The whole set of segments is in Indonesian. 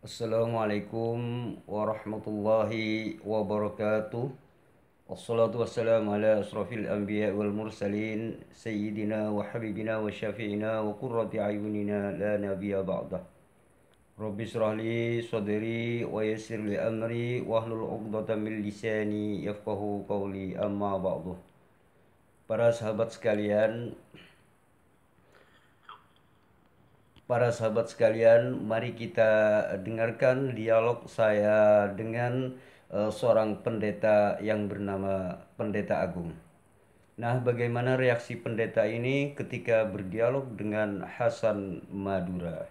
Assalamualaikum warahmatullahi wabarakatuh. Wassalatu wassalamu ala asrafil anbiya wal mursalin sayyidina wa habibina wa syafi'ina wa qurrati ayunina la nabiyya ba'dah. Rabbi israh li sadri wa yassir li amri wahlul 'uqdatam min lisani yafqahu qawli amma ba'du. Para sahabat sekalian, Para sahabat sekalian, mari kita dengarkan dialog saya dengan seorang pendeta yang bernama Pendeta Agung. Nah, bagaimana reaksi pendeta ini ketika berdialog dengan Hasan Madura?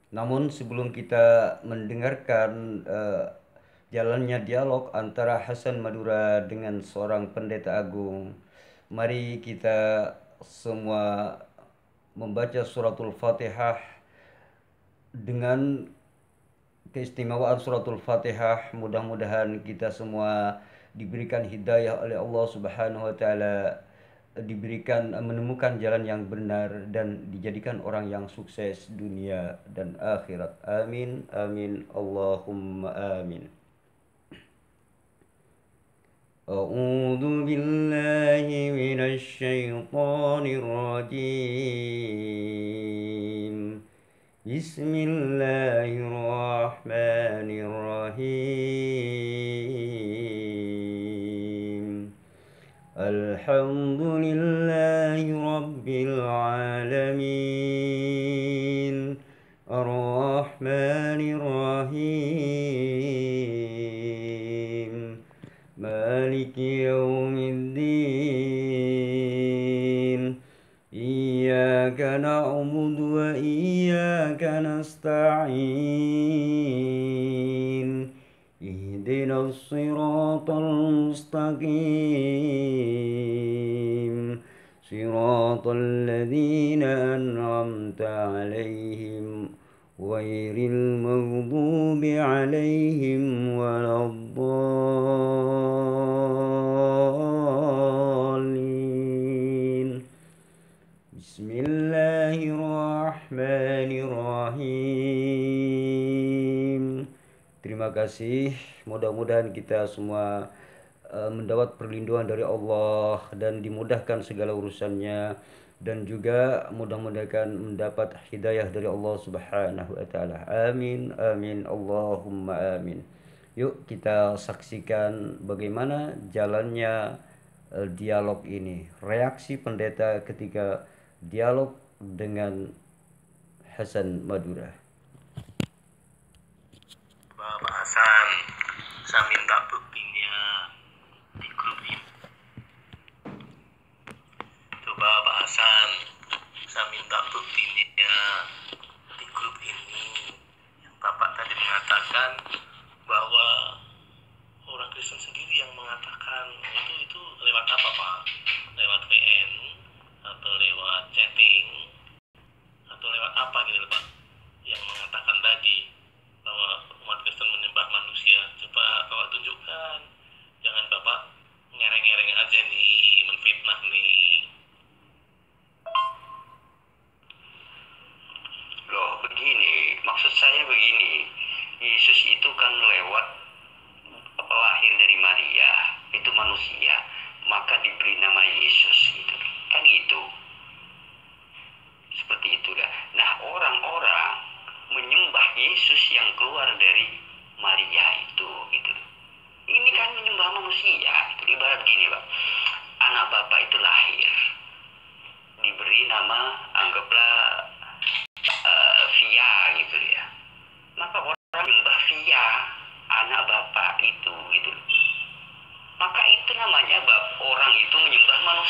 Namun sebelum kita mendengarkan jalannya dialog antara Hasan Madura dengan seorang pendeta agung, mari kita semua membaca suratul Fatihah. Dengan keistimewaan suratul Fatihah, mudah-mudahan kita semua diberikan hidayah oleh Allah Subhanahu wa taala, diberikan menemukan jalan yang benar dan dijadikan orang yang sukses dunia dan akhirat. Amin amin Allahumma amin. A'udzu billahi minasy syaithanir rajim. Bismillahirrahmanirrahim. Alhamdulillahi rabbil alamin. Ar-Rahmanir Rahim. Maliki yaumiddin. Iyyaka na'budu wa iyyaka nasta'in. Ihdinas siratal mustaqim. Siratal ladzina an'amta 'alaihim ghairil maghdubi 'alaihim waladdallin. Bismillahirrahmanirrahim. Terima kasih. Mudah-mudahan kita semua mendapat perlindungan dari Allah dan dimudahkan segala urusannya, dan juga mudah-mudahan mendapat hidayah dari Allah Subhanahu wa taala. Amin amin Allahumma amin. Yuk kita saksikan bagaimana jalannya dialog ini. Reaksi pendeta ketika dialog dengan Hasan Madura. Pak Hasan, saya minta buktinya di grup ini. Coba Pak Hasan, saya minta buktinya di grup ini. Yang Bapak tadi mengatakan bahwa orang Kristen sendiri yang mengatakan itu lewat apa Pak? Lewat VN atau lewat chatting atau lewat apa gitu Pak? Yang mengatakan tadi bahwa umat Kristen menyembah manusia. Coba Bapak tunjukkan. Jangan Bapak ngereng-ngereng aja nih, menfitnah nih. Loh, begini, maksud saya begini. Yesus itu kan lahir dari Maria, itu manusia, maka diberi nama Yesus gitu. Kan gitu. Seperti itu dah. Nah, orang-orang menyembah Yesus yang keluar dari Maria itu gitu. Ini kan menyembah manusia. Itu ibarat gini, Pak. Anak Bapak itu lahir, diberi nama, anggaplah Via gitu ya. Maka orang menyembah Via, anak Bapak itu gitu. Maka itu namanya orang itu menyembah manusia.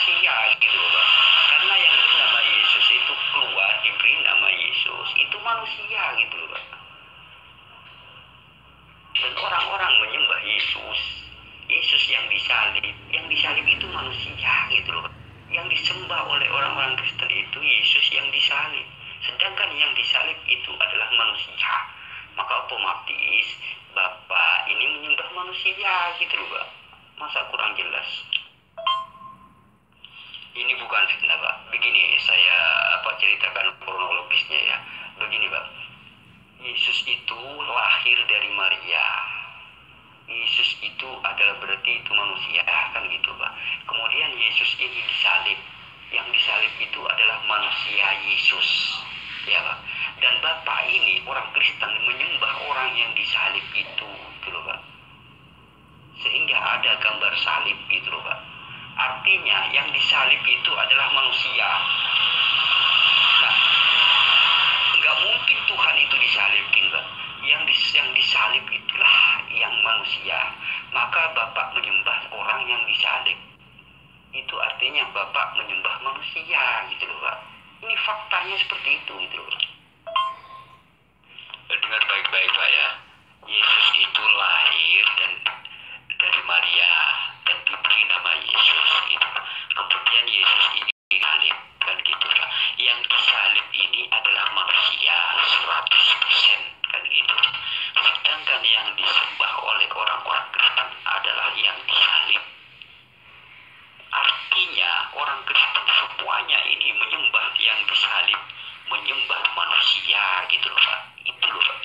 artinya yang disalib itu adalah manusia. Nah, nggak mungkin Tuhan itu disalibkan, Pak. Yang disalib itulah yang manusia. Maka Bapak menyembah orang yang disalib. Itu artinya Bapak menyembah manusia, gitu loh, Pak. Ini faktanya seperti itu, gitu loh. Dengar baik-baik, Pak ya. Yesus itu lahir dan dari Maria dan diberi nama Yesus itu. Kemudian Yesus ini disalib, kan gitu, Pak. Yang disalib ini adalah manusia 100%, kan gitu. Sedangkan yang disembah oleh orang-orang Kristen adalah yang disalib. Artinya orang Kristen semuanya ini menyembah yang disalib, menyembah manusia, gitu loh, Pak. Itu loh, Pak.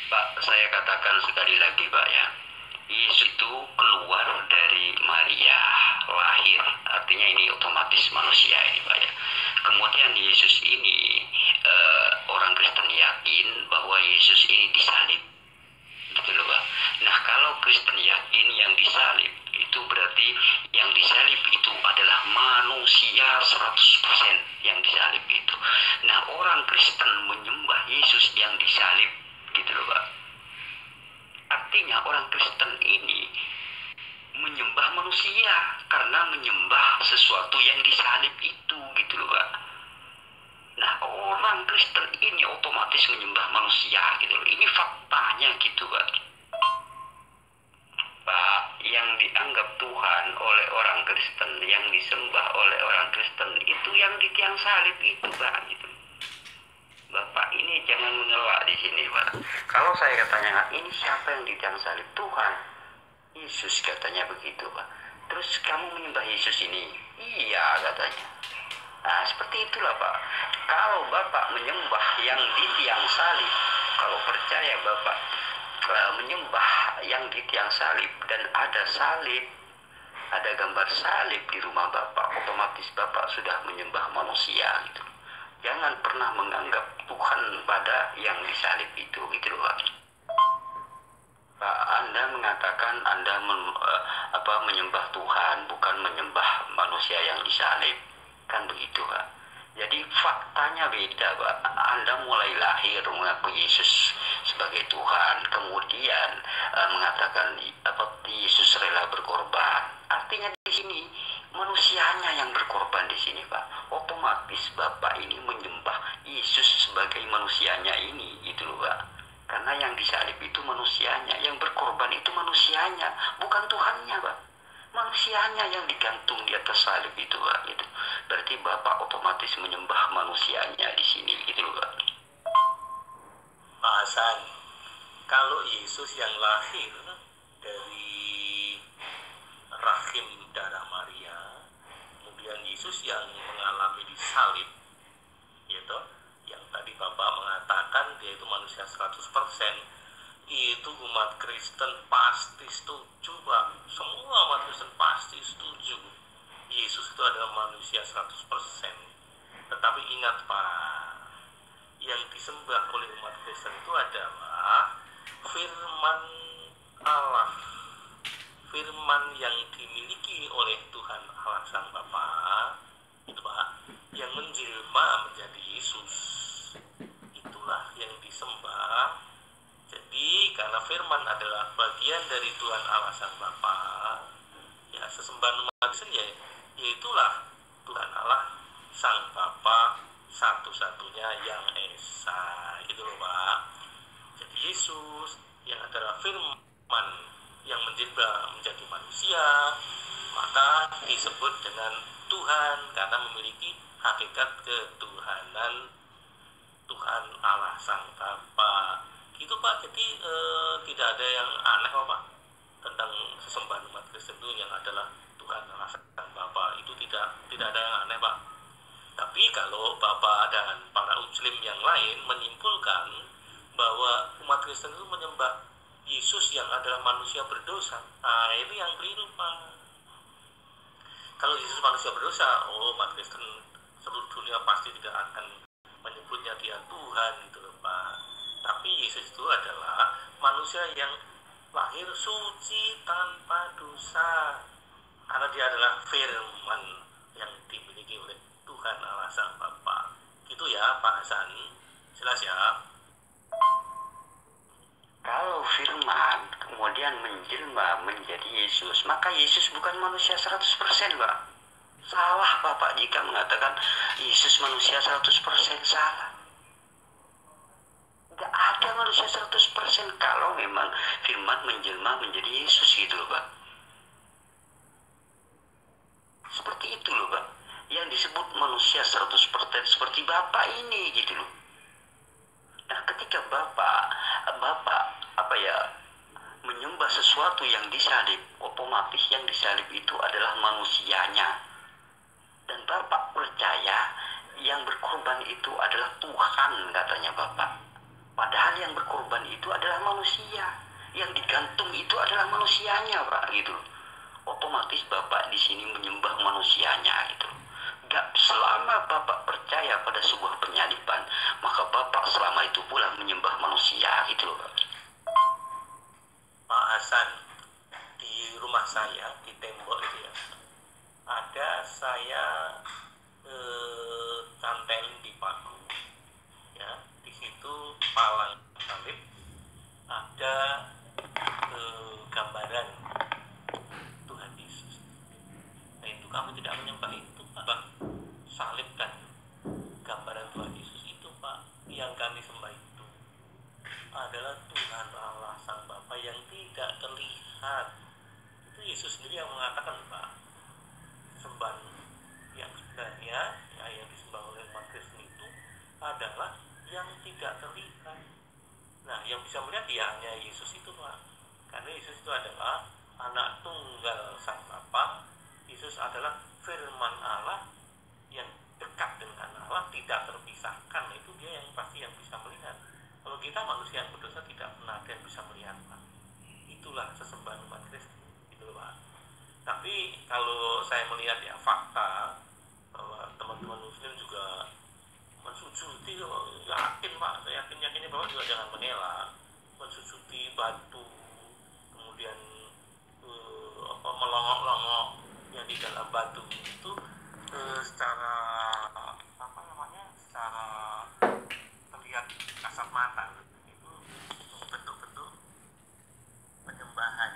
Pak, saya katakan sekali lagi, Pak ya. Yesus itu keluar dari Maria, lahir. Artinya ini otomatis manusia ini, Pak ya. Kemudian Yesus ini orang Kristen yakin bahwa Yesus ini disalib. Gitu loh, Pak. Nah, kalau Kristen yakin yang disalib, itu berarti yang disalib itu adalah manusia 100% yang disalib itu. Nah, orang Kristen menyembah Yesus yang disalib, gitu loh, Pak. Artinya orang Kristen ini menyembah manusia karena menyembah sesuatu yang disalib itu, gitu loh, Pak. Nah, orang Kristen ini otomatis menyembah manusia, gitu loh. Ini faktanya gitu, Pak. Pak, yang dianggap Tuhan oleh orang Kristen, yang disembah oleh orang Kristen itu yang di tiang salib itu, Pak, gitu. Bapak ini jangan mengelak di sini, Pak. Kalau saya katanya, ini siapa yang di tiang salib? Tuhan. Yesus katanya begitu, Pak. Terus kamu menyembah Yesus ini? Iya, katanya. Nah, seperti itulah, Pak. Kalau Bapak menyembah yang di tiang salib, kalau percaya Bapak menyembah yang di tiang salib dan ada salib, ada gambar salib di rumah Bapak, otomatis Bapak sudah menyembah manusia, gitu. Jangan pernah menganggap Tuhan pada yang disalib itu, gitu loh, Pak. Pak, Anda mengatakan Anda menyembah Tuhan, bukan menyembah manusia yang disalib, kan begitu, Pak. Jadi faktanya beda, Pak. Anda mulai lahir mengaku Yesus sebagai Tuhan, kemudian mengatakan Yesus rela berkorban. Artinya di sini manusianya yang berkorban di sini, Pak. Otomatis Bapak ini menyembah Yesus sebagai manusianya ini, gitu loh, Pak. Karena yang disalib itu manusianya, yang berkorban itu manusianya, bukan Tuhannya, Pak. Manusianya yang digantung di atas salib itu, Pak. Gitu. Berarti Bapak otomatis menyembah manusianya di sini, gitu loh, Pak. Pak Hasan, kalau Yesus yang lahir dari rahim darah Maria, kemudian Yesus yang mengalami disalib, gitu, yang tadi Bapak mengatakan dia itu manusia 100%, itu umat Kristen pasti setuju, Pak. Semua umat Kristen pasti setuju Yesus itu adalah manusia 100%. Tetapi ingat, Pak, yang disembah oleh umat Kristen itu adalah firman Allah, firman yang dimiliki oleh Tuhan Allah Sang Bapa, itu, Pak, yang menjelma menjadi Yesus. Itulah yang disembah. Jadi karena firman adalah bagian dari Tuhan Allah Sang Bapa, ya sesembahan umat Kristen ya, yaitulah Tuhan Allah Sang Bapa satu-satunya yang esa, gitu loh, Pak. Jadi Yesus yang adalah firman yang menjadi manusia, maka disebut dengan Tuhan karena memiliki hakikat ketuhanan Tuhan Allah Sang Bapa. Gitu, Pak. Jadi tidak ada yang aneh, Pak, tentang sesembahan umat Kristen itu yang adalah Tuhan Allah Sang Bapa. Itu tidak ada yang aneh, Pak. Tapi kalau Bapak dan para Muslim yang lain menyimpulkan bahwa umat Kristen itu menyembah Yesus yang adalah manusia berdosa, nah itu yang keliru, Pak. Kalau Yesus manusia berdosa, umat Kristen seluruh dunia pasti tidak akan menyebutnya dia Tuhan, gitu loh, Pak. Tapi Yesus itu adalah manusia yang lahir suci tanpa dosa. Karena firman yang dimiliki oleh Tuhan Allah Sang Bapa. Gitu ya Pak Hasan, jelas ya? Kalau firman kemudian menjelma menjadi Yesus, maka Yesus bukan manusia 100%, Pak. Salah Bapak jika mengatakan Yesus manusia 100%, salah. Gak ada manusia 100% kalau memang firman menjelma menjadi Yesus gitu loh, Pak. Seperti itu loh, Pak. Yang disebut manusia 100% seperti Bapak ini gitu loh. Nah, ketika Bapak menyembah sesuatu yang disalib, otomatis yang disalib itu adalah manusianya. Dan Bapak percaya yang berkorban itu adalah Tuhan, katanya Bapak. Padahal yang berkorban itu adalah manusia. Yang digantung itu adalah manusianya, Pak, gitu. Otomatis Bapak di sini menyembah manusianya, gitu. Gak selama Bapak percaya pada sebuah penyaliban, maka Bapak selama itu pula menyembah manusia, gitu loh, Pak. Pak Hasan, di rumah saya, di tembok itu ya, ada saya cantelin di paku, ya, di situ palang salib, ada gambaran Tuhan Yesus. Nah itu kami tidak menyembah itu, Pak. Salib dan gambaran Tuhan Yesus itu, Pak, yang kami sembah itu adalah Tuhan Allah Sang Bapa yang tidak terlihat. Itu Yesus sendiri yang mengatakan, Pak, sembahan yang sebenarnya ya, yang disembah oleh umat Kristen itu adalah yang tidak terlihat. Nah, yang bisa melihat ya hanya Yesus itu, Pak. Karena Yesus itu adalah anak tunggal Sang Bapa. Yesus adalah firman Allah yang dekat dengan Allah, tidak terpisahkan. Itu dia yang pasti yang bisa melihat. Kalau kita manusia yang berdosa tidak pernah ada yang bisa melihat, Pak. Itulah sesembahan umat Kristen, gitu loh, Pak. Tapi kalau saya melihat ya fakta bahwa teman-teman Muslim juga mensujudi, yakin Pak, saya yakin bahwa juga jangan mengelak, mensujudi batu, kemudian melongok-longok yang di dalam batu itu secara secara terlihat kasat mata itu bentuk-bentuk penyembahan,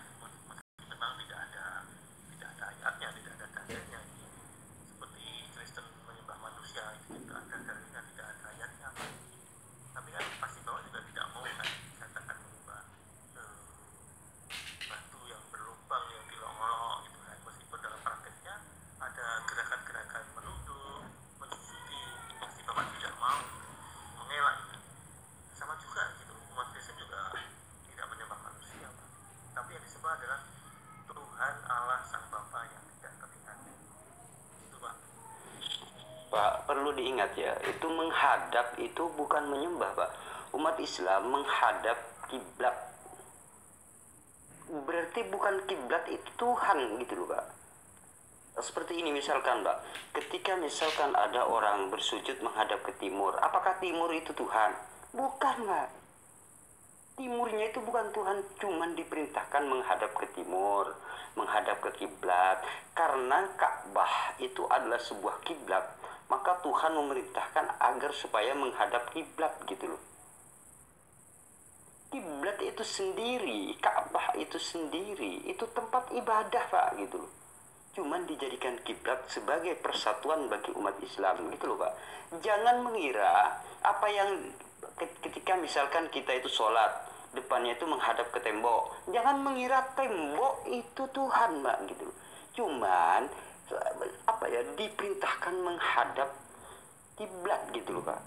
memang tidak ada ayatnya, tidak ada dalilnya. Seperti Kristen menyembah manusia itu tidak ada dalilnya, tidak ada ayatnya. Tapi kan pasti bahwa juga tidak mau kan dikatakan menyembah batu yang berlubang, yang dilongolong gitu kan. Meskipun dalam prakteknya ada gerakan-gerakan menunduk, mensujudi, pasti Bapak tidak mau mengelak. Sama juga gitu, umat Kristen juga tidak menyembah manusia, Pak. Tapi yang disembah adalah Tuhan Allah Sang Bapa yang tidak terlihat. Itu, Pak. Pak, perlu diingat ya, itu menghadap itu bukan menyembah, Pak. Umat Islam menghadap kiblat. Berarti bukan kiblat itu Tuhan gitu loh, Pak. Seperti ini misalkan, Pak. Ketika misalkan ada orang bersujud menghadap ke timur, apakah timur itu Tuhan? Bukan, Pak. Timurnya itu bukan Tuhan, cuman diperintahkan menghadap ke timur, menghadap ke kiblat. Karena Ka'bah itu adalah sebuah kiblat, maka Tuhan memerintahkan agar supaya menghadap kiblat gitu loh. Kiblat itu sendiri, Ka'bah itu sendiri, itu tempat ibadah, Pak, gitu loh. Cuman dijadikan kiblat sebagai persatuan bagi umat Islam gitu loh, Pak. Jangan mengira apa yang ketika misalkan kita itu sholat, depannya itu menghadap ke tembok. Jangan mengira tembok itu Tuhan, Pak, gitu loh. Cuman diperintahkan menghadap kiblat gitu loh, Pak.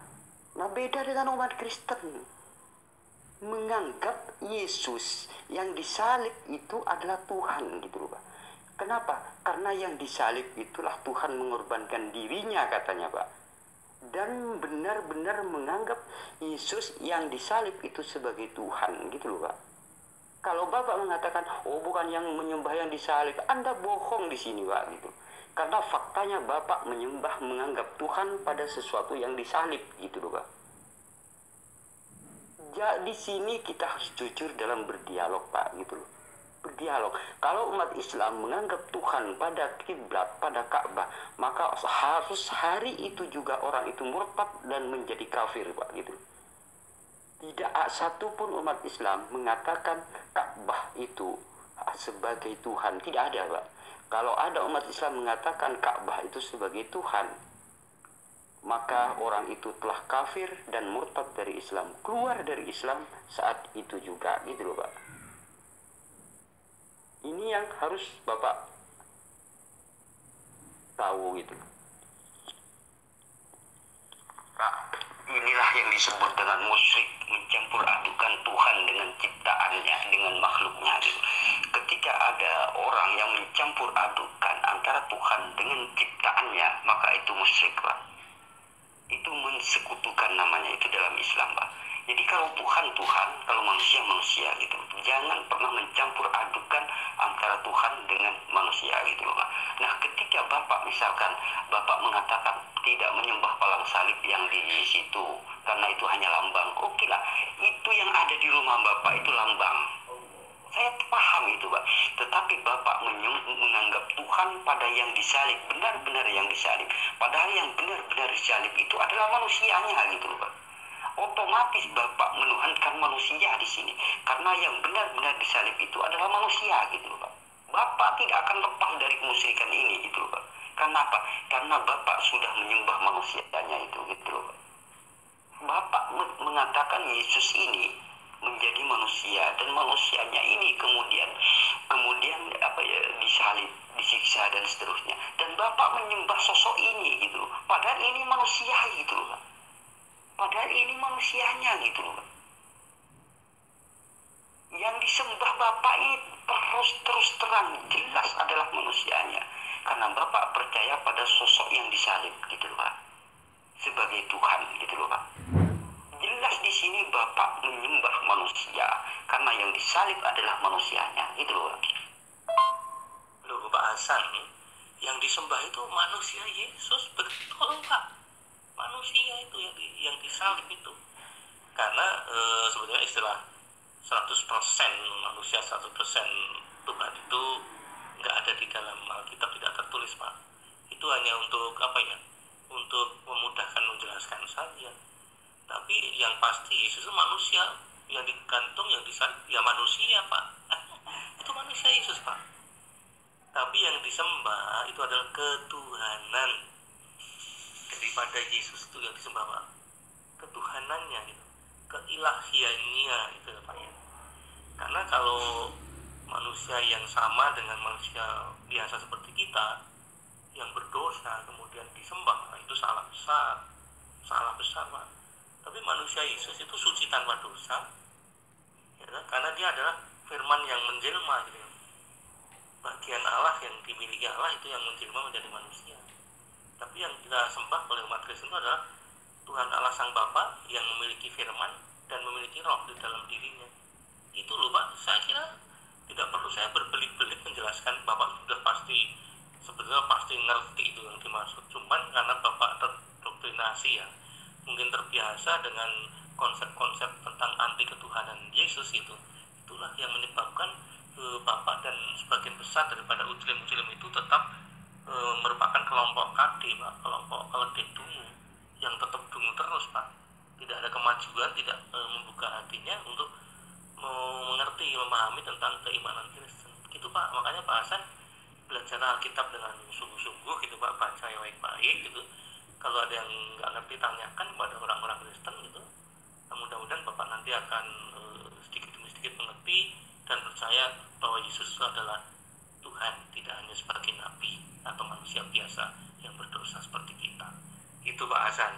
Nah, beda dengan umat Kristen. Menganggap Yesus yang disalib itu adalah Tuhan gitu loh, Pak. Kenapa? Karena yang disalib itulah Tuhan mengorbankan dirinya, katanya, Pak. Dan benar-benar menganggap Yesus yang disalib itu sebagai Tuhan gitu loh, Pak. Kalau Bapak mengatakan, oh bukan yang menyembah yang disalib, Anda bohong di sini, Pak, gitu. Karena faktanya Bapak menyembah menganggap Tuhan pada sesuatu yang disalib gitu loh, Pak. Ya, di sini kita harus jujur dalam berdialog, Pak, gitu loh. berdialog. Kalau umat Islam menganggap Tuhan pada kiblat, pada Ka'bah, maka harus hari itu juga orang itu murtad dan menjadi kafir, Pak, gitu. Tidak satu pun umat Islam mengatakan Ka'bah itu sebagai Tuhan, tidak ada, Pak. Kalau ada umat Islam mengatakan Ka'bah itu sebagai Tuhan, maka orang itu telah kafir dan murtad dari Islam, keluar dari Islam saat itu juga, gitu loh, Pak. Ini yang harus Bapak tahu, gitu. Pak, inilah yang disebut dengan musyrik, mencampur adukan Tuhan dengan ciptaannya, dengan makhluknya, gitu. Ketika ada orang yang mencampur adukan antara Tuhan dengan ciptaannya, maka itu musyrik, Pak. Itu mensekutukan namanya itu dalam Islam, Pak. Jadi kalau Tuhan Tuhan, kalau manusia manusia, gitu. Jangan pernah mencampur adukan antara Tuhan dengan manusia, gitu loh, Pak. Nah, ketika Bapak misalkan Bapak mengatakan tidak menyembah palang salib yang di situ karena itu hanya lambang, oke lah. Itu yang ada di rumah Bapak itu lambang. Saya paham itu, Pak. Tetapi Bapak menganggap Tuhan pada yang disalib, benar-benar yang disalib. Padahal yang benar-benar disalib itu adalah manusianya, gitu, Pak. Otomatis Bapak menuhankan manusia di sini. Karena yang benar-benar disalib itu adalah manusia, gitu, Pak. Bapak tidak akan lepas dari kemusyrikan ini, gitu, Pak. Kenapa? Karena Bapak sudah menyembah manusianya itu, gitu, Pak. Bapak mengatakan Yesus ini menjadi manusia dan manusianya ini kemudian disalib, disiksa dan seterusnya, dan Bapak menyembah sosok ini, gitu. Padahal ini manusia, gitu, Pak. Padahal ini manusianya, gitu, Pak. Yang disembah Bapak ini terus terang jelas adalah manusianya, karena Bapak percaya pada sosok yang disalib, gitu, Pak, sebagai Tuhan, gitu, Pak. Jelas di sini Bapak menyembah manusia karena yang disalib adalah manusianya, gitu loh. Loh, Pak Hasan, yang disembah itu manusia Yesus, betul, Pak. Manusia itu yang disalib itu. Karena sebetulnya istilah 100% manusia 100% Tuhan itu nggak ada di dalam Alkitab, tidak tertulis, Pak. Itu hanya untuk apa ya? Untuk memudahkan menjelaskan saja. Tapi yang pasti Yesus itu manusia, yang digantung, yang disalib ya manusia, Pak. Itu manusia Yesus, Pak. Tapi yang disembah itu adalah ketuhanan daripada Yesus itu yang disembah, Pak. Ketuhanannya gitu, keilahiannya itu, Pak, ya. Karena kalau manusia yang sama dengan manusia biasa seperti kita yang berdosa kemudian disembah, itu salah besar, Pak. Tapi manusia Yesus itu suci tanpa dosa, ya, karena dia adalah firman yang menjelma, gitu. Bagian Allah yang dimiliki Allah itu yang menjelma menjadi manusia. Tapi yang kita sembah oleh umat Kristen itu adalah Tuhan Allah Sang Bapa yang memiliki firman dan memiliki roh di dalam dirinya. Itu loh, Pak. Saya kira tidak perlu saya berbelit-belit menjelaskan. Bapak sudah sebetulnya pasti ngerti itu yang dimaksud. Cuman karena Bapak terdoktrinasi, ya, mungkin terbiasa dengan konsep-konsep tentang anti ketuhanan Yesus itulah yang menyebabkan Bapak dan sebagian besar daripada muslim itu tetap merupakan kelompok KD, Pak, kelompok keledai dungu yang tetap dungu terus, Pak. Tidak ada kemajuan, tidak membuka hatinya untuk mengerti, memahami tentang keimanan Kristen, gitu, Pak. Makanya Pak Hasan belajar Alkitab dengan sungguh-sungguh, gitu, Pak, baca yang baik-baik, gitu. Kalau ada yang nggak ngerti, tanyakan kepada orang-orang Kristen, gitu. Mudah-mudahan Bapak nanti akan sedikit demi sedikit mengerti dan percaya bahwa Yesus adalah Tuhan, tidak hanya sebagai nabi atau manusia biasa yang berdosa seperti kita. Itu, Pak Hasan.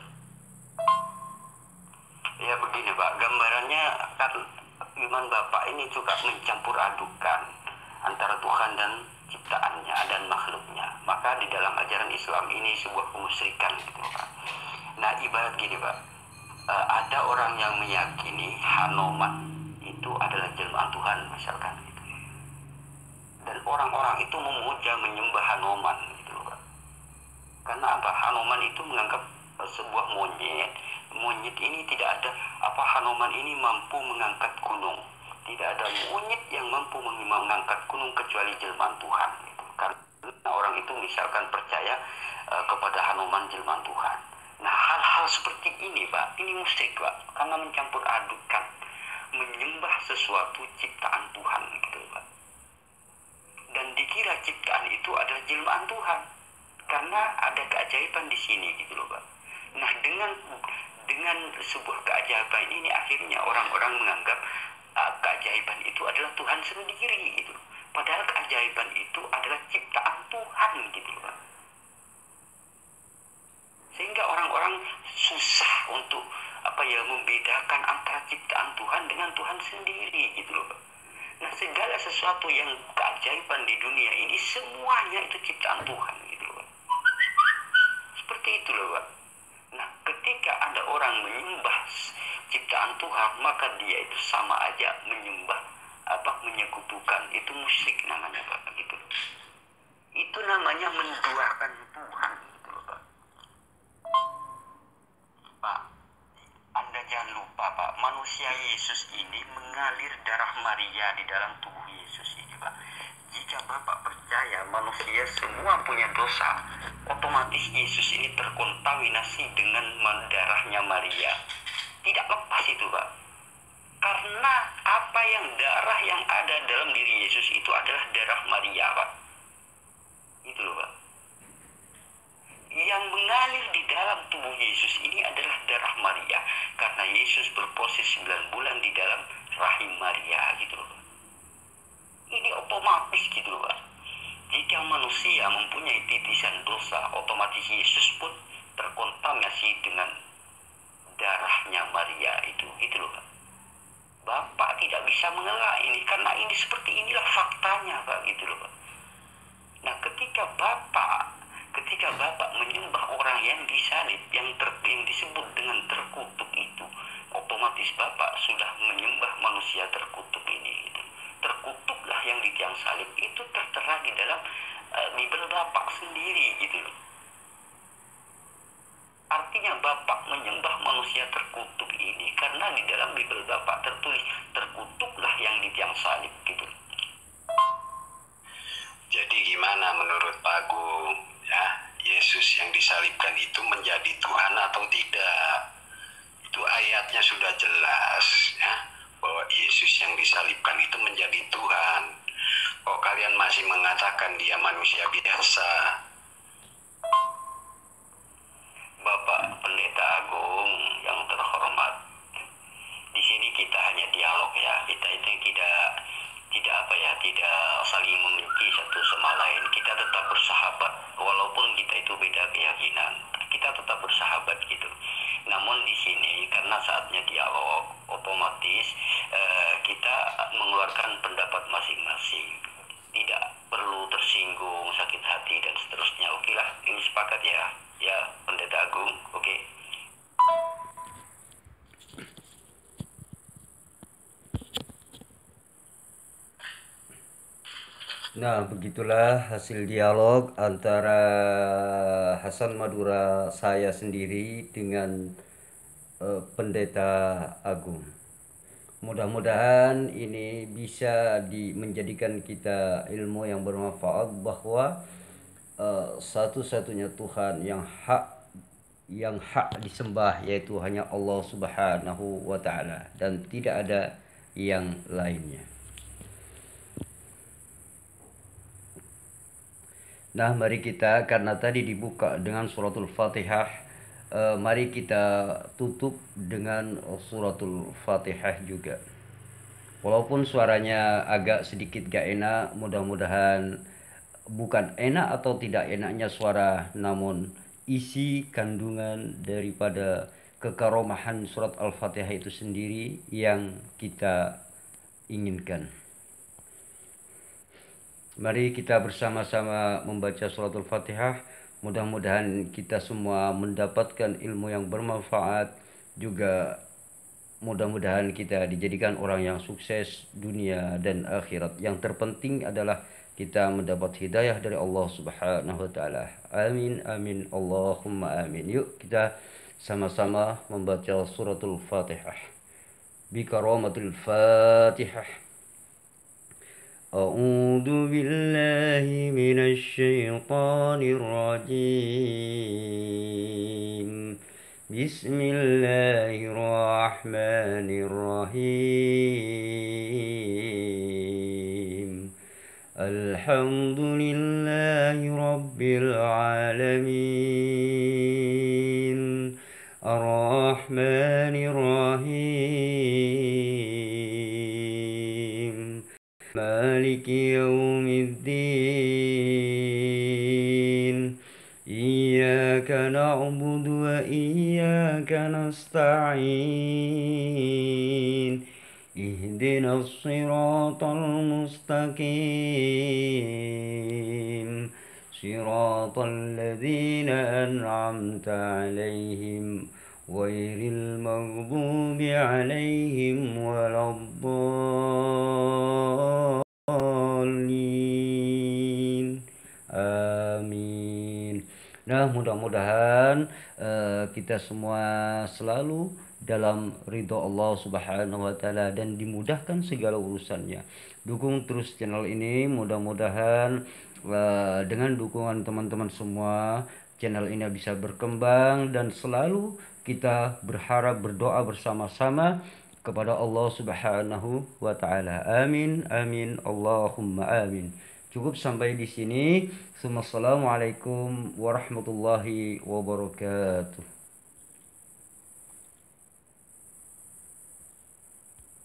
Ya begini, Pak, gambarannya kan iman Bapak ini juga mencampur adukan antara Tuhan dan ciptaannya dan makhluknya. Maka di dalam ajaran Islam ini sebuah kemusyrikan, gitu, Pak. Nah, ibarat gini, Pak, ada orang yang meyakini Hanuman itu adalah jelmaan Tuhan, misalkan, gitu. Dan orang-orang itu memuja, menyembah Hanuman, gitu, Pak. Karena apa? Hanuman itu menganggap sebuah monyet ini tidak ada Hanuman ini mampu mengangkat gunung, Tidak ada monyet yang mampu mengangkat gunung kecuali jelmaan Tuhan. Gitu. Karena orang itu misalkan percaya kepada Hanuman jelmaan Tuhan. Nah, hal-hal seperti ini, Pak, ini musyrik, Pak, karena mencampur adukan, menyembah sesuatu ciptaan Tuhan, gitu, Pak. Dan dikira ciptaan itu adalah jelmaan Tuhan, karena ada keajaiban di sini, gitu loh, Pak. Nah, dengan sebuah keajaiban ini akhirnya orang-orang menganggap keajaiban itu adalah Tuhan sendiri, gitu. Padahal keajaiban itu adalah ciptaan Tuhan, gitu loh, Pak. Sehingga orang-orang susah untuk membedakan antara ciptaan Tuhan dengan Tuhan sendiri, gitu loh, Pak. Nah, segala sesuatu yang keajaiban di dunia ini semuanya itu ciptaan Tuhan, gitu loh, Pak. Seperti itu loh, Pak. Nah, ketika ada orang menyembah ciptaan Tuhan, maka dia itu sama aja menyekutukan, itu musyrik namanya, Pak, gitu loh. Itu namanya menduakan Tuhan, gitu loh, Pak. Pak, Anda jangan lupa, Pak, manusia Yesus ini mengalir darah Maria di dalam tubuh Yesus ini, Pak. Jika Bapak percaya manusia semua punya dosa, otomatis Yesus ini terkontaminasi dengan darahnya Maria. Tidak lepas itu, Pak. Karena darah yang ada dalam diri Yesus itu adalah darah Maria, Pak. Itu loh, Pak. Yang mengalir di dalam tubuh Yesus ini adalah darah Maria, karena Yesus berproses 9 bulan di dalam rahim Maria, gitu loh. Ini otomatis, gitu loh, Pak. Jika manusia mempunyai titisan dosa, otomatis Yesus pun terkontaminasi dengan darahnya Maria itu, gitu loh, Pak. Bapak tidak bisa mengelak ini, karena ini seperti inilah faktanya, Pak, gitu loh, Pak. Nah, ketika Bapak menyembah orang yang disalib, yang disebut dengan terkutuk itu, otomatis Bapak sudah menyembah manusia terkutuk ini, gitu. Terkutuklah yang di tiang salib itu tertera di dalam Bible Bapak sendiri, gitu loh. Artinya Bapak menyembah manusia terkutuk ini karena di dalam Bible Bapak tertulis terkutuklah yang di tiang salib, gitu. Jadi gimana menurut Pak Agung, ya, Yesus yang disalibkan itu menjadi Tuhan atau tidak? Itu ayatnya sudah jelas, ya, bahwa Yesus yang disalibkan itu menjadi Tuhan. Kok kalian masih mengatakan dia manusia biasa? Bapak Pendeta Agung yang terhormat, di sini kita hanya dialog, ya. Kita itu tidak saling membenci satu sama lain. Kita tetap bersahabat, walaupun kita itu beda keyakinan. Kita tetap bersahabat, gitu. Namun di sini karena saatnya dialog, otomatis kita mengeluarkan pendapat masing-masing. Tidak perlu tersinggung, sakit hati dan seterusnya. Oke lah, ini sepakat, ya. Ya, Pendeta Agung, oke. Nah, begitulah hasil dialog antara Hasan Madura saya sendiri dengan Pendeta Agung. Mudah-mudahan ini bisa menjadikan kita ilmu yang bermanfaat bahwa satu-satunya Tuhan yang hak disembah yaitu hanya Allah Subhanahu wa taala dan tidak ada yang lainnya. Nah, mari kita, karena tadi dibuka dengan suratul Fatihah, mari kita tutup dengan suratul Fatihah juga. Walaupun suaranya agak sedikit gak enak, mudah-mudahan bukan enak atau tidak enaknya suara, namun isi kandungan daripada kekaromahan surat Al-Fatihah itu sendiri yang kita inginkan. Mari kita bersama-sama membaca suratul Fatihah. Mudah-mudahan kita semua mendapatkan ilmu yang bermanfaat, juga mudah-mudahan kita dijadikan orang yang sukses dunia dan akhirat. Yang terpenting adalah kita mendapat hidayah dari Allah Subhanahu wa taala. Amin amin Allahumma amin. Yuk kita sama-sama membaca suratul Fatihah. bikaramatil Fatihah. A'udzu billahi minasy syaithanir rajim. Bismillahirrahmanirrahim. Alhamdulillahi rabbil alamin. Ar-Rahmanir Rahim. Maliki yaumiddin. Iyyaka na'budu wa iyyaka nasta'in. Ihdinas siratal mustaqim. Siratal ladzina an'amta 'alaihim ghairil maghdubi 'alaihim waladdallin. Amin. Nah, mudah-mudahan kita semua selalu dalam ridho Allah Subhanahu wa taala dan dimudahkan segala urusannya. Dukung terus channel ini, mudah-mudahan dengan dukungan teman-teman semua channel ini bisa berkembang dan selalu kita berharap berdoa bersama-sama kepada Allah Subhanahu wa taala. Amin amin Allahumma amin. Cukup sampai di sini. Assalamualaikum warahmatullahi wabarakatuh.